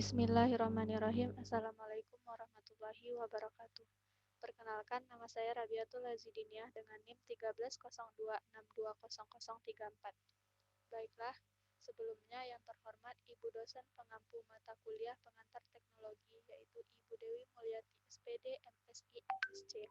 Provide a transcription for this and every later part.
Bismillahirrahmanirrahim. Assalamualaikum warahmatullahi wabarakatuh. Perkenalkan, nama saya Rabiatul Lazidiniah dengan NIM 1302620034. Baiklah, sebelumnya yang terhormat Ibu dosen pengampu mata kuliah pengantar teknologi, yaitu Ibu Dewi Mulyati SPD MSI MSc.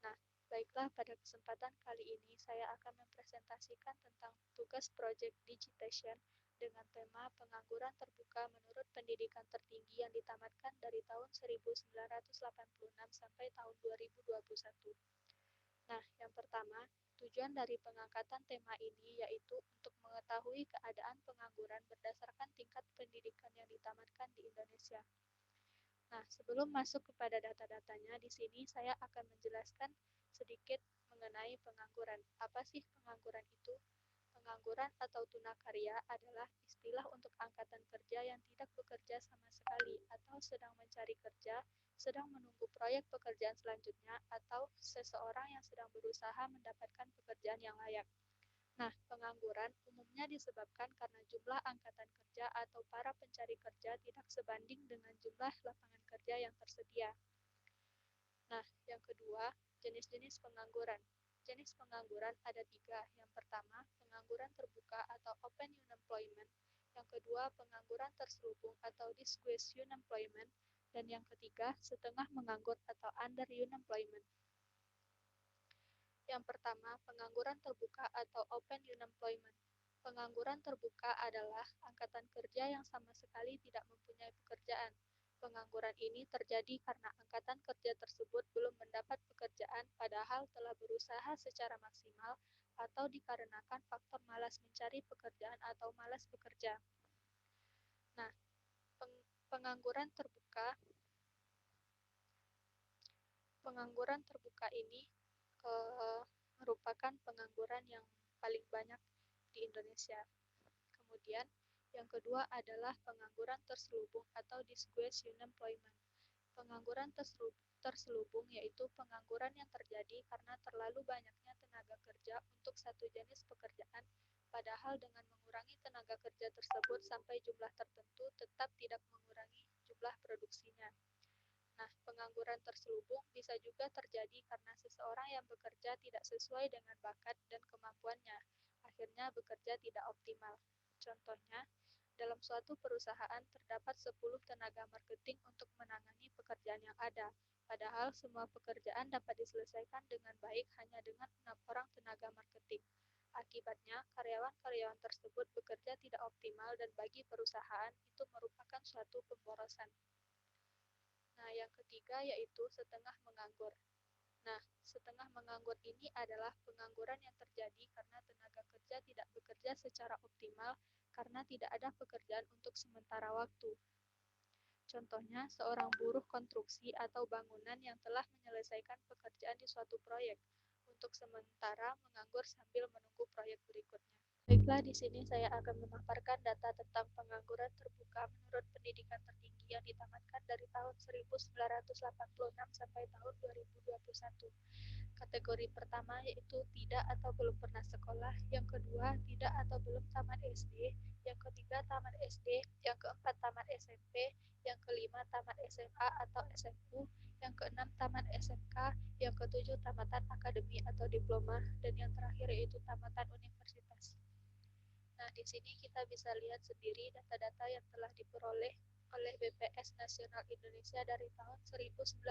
Nah, baiklah, pada kesempatan kali ini saya akan mempresentasikan tentang tugas Project Digitation dengan tema pengangguran terbuka menurut pendidikan tertinggi yang ditamatkan dari tahun 1986 sampai tahun 2021. Nah, yang pertama, tujuan dari pengangkatan tema ini yaitu untuk mengetahui keadaan pengangguran berdasarkan tingkat pendidikan yang ditamatkan di Indonesia. Nah, sebelum masuk kepada data-datanya, di sini saya akan menjelaskan sedikit mengenai pengangguran. Apa sih pengangguran itu? Pengangguran atau tunakarya adalah istilah untuk angkatan kerja yang tidak bekerja sama sekali atau sedang mencari kerja, sedang menunggu proyek pekerjaan selanjutnya, atau seseorang yang sedang berusaha mendapatkan pekerjaan yang layak. Nah, pengangguran umumnya disebabkan karena jumlah angkatan kerja atau para pencari kerja tidak sebanding dengan jumlah lapangan kerja yang tersedia. Nah, yang kedua, jenis-jenis pengangguran. Jenis pengangguran ada 3. Yang pertama, pengangguran terbuka atau open unemployment. Yang kedua, pengangguran terselubung atau disguised unemployment. Dan yang ketiga, setengah menganggur atau under unemployment. Yang pertama, pengangguran terbuka atau open unemployment. Pengangguran terbuka adalah angkatan kerja yang sama sekali tidak mempunyai pekerjaan. Pengangguran ini terjadi karena angkatan kerja tersebut belum mendapat pekerjaan padahal telah berusaha secara maksimal atau dikarenakan faktor malas mencari pekerjaan atau malas bekerja. Nah, pengangguran terbuka ini merupakan pengangguran yang paling banyak di Indonesia. Kemudian, yang kedua adalah pengangguran terselubung atau disguised unemployment. Pengangguran terselubung yaitu pengangguran yang terjadi karena terlalu banyaknya tenaga kerja untuk satu jenis pekerjaan, padahal dengan mengurangi tenaga kerja tersebut sampai jumlah tertentu tetap tidak mengurangi jumlah produksinya. Nah, pengangguran terselubung bisa juga terjadi karena seseorang yang bekerja tidak sesuai dengan bakat dan kemampuannya, akhirnya bekerja tidak optimal. Contohnya, dalam suatu perusahaan terdapat 10 tenaga marketing untuk menangani pekerjaan yang ada, padahal semua pekerjaan dapat diselesaikan dengan baik hanya dengan 6 orang tenaga marketing. Akibatnya, karyawan-karyawan tersebut bekerja tidak optimal dan bagi perusahaan itu merupakan suatu pemborosan. Nah, yang ketiga yaitu setengah menganggur. Nah, setengah menganggur ini adalah pengangguran yang terjadi karena tenaga kerja tidak bekerja secara optimal karena tidak ada pekerjaan untuk sementara waktu. Contohnya, seorang buruh konstruksi atau bangunan yang telah menyelesaikan pekerjaan di suatu proyek, untuk sementara menganggur sambil menunggu proyek berikutnya. Baiklah, di sini saya akan memaparkan data tentang pengangguran terbuka menurut pendidikan tertinggi yang ditamatkan dari tahun 1986 sampai tahun 2021. Kategori pertama yaitu tidak atau belum pernah sekolah, yang kedua tidak atau belum tamat SD, yang ketiga tamat SD, yang keempat tamat SMP, yang kelima tamat SMA atau SMU, yang keenam tamat SMK, yang ketujuh tamatan akademi atau diploma, dan yang terakhir yaitu tamatan universitas. Nah, di sini kita bisa lihat sendiri data-data yang telah diperoleh oleh BPS Nasional Indonesia dari tahun 1986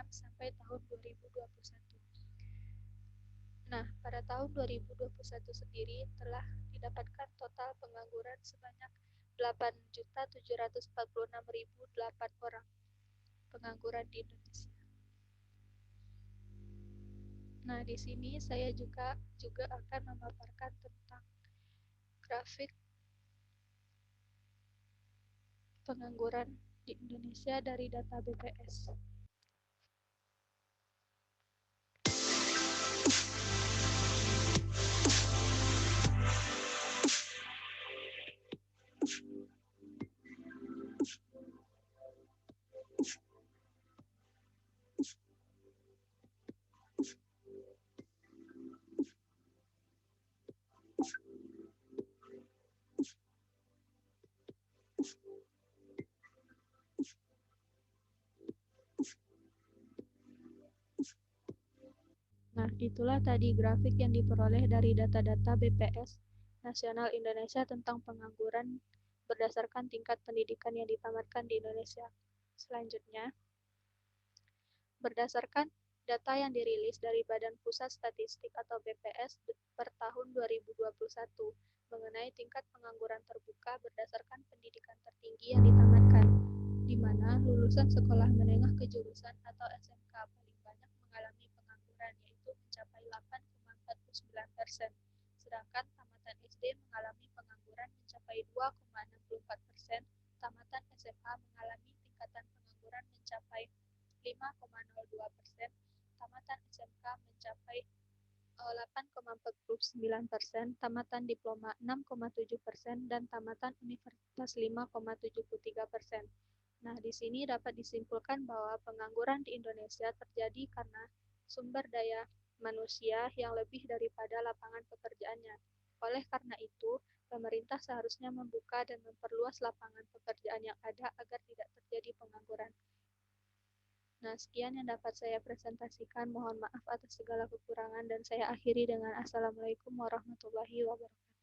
sampai tahun 2021. Nah, pada tahun 2021 sendiri telah didapatkan total pengangguran sebanyak 8.746.008 orang pengangguran di Indonesia. Nah, di sini saya juga akan memaparkan tentang grafik pengangguran di Indonesia dari data BPS. itulah tadi grafik yang diperoleh dari data-data BPS Nasional Indonesia tentang pengangguran berdasarkan tingkat pendidikan yang ditamatkan di Indonesia. Selanjutnya, berdasarkan data yang dirilis dari Badan Pusat Statistik atau BPS per tahun 2021 mengenai tingkat pengangguran terbuka berdasarkan pendidikan tertinggi yang ditamatkan, di mana lulusan sekolah menengah kejurusan atau SMK paling banyak mengalami pengangguran, yaitu mencapai 8,49%, sedangkan tamatan SD mengalami pengangguran mencapai 2,64%, tamatan SMA mengalami tingkatan pengangguran mencapai 5,02%, tamatan SMK mencapai 8,49%, tamatan diploma 6,7%, dan tamatan universitas 5,73%. Nah, di sini dapat disimpulkan bahwa pengangguran di Indonesia terjadi karena sumber daya manusia yang lebih daripada lapangan pekerjaannya. Oleh karena itu, pemerintah seharusnya membuka dan memperluas lapangan pekerjaan yang ada agar tidak terjadi pengangguran. Nah, sekian yang dapat saya presentasikan. Mohon maaf atas segala kekurangan dan saya akhiri dengan Assalamualaikum warahmatullahi wabarakatuh.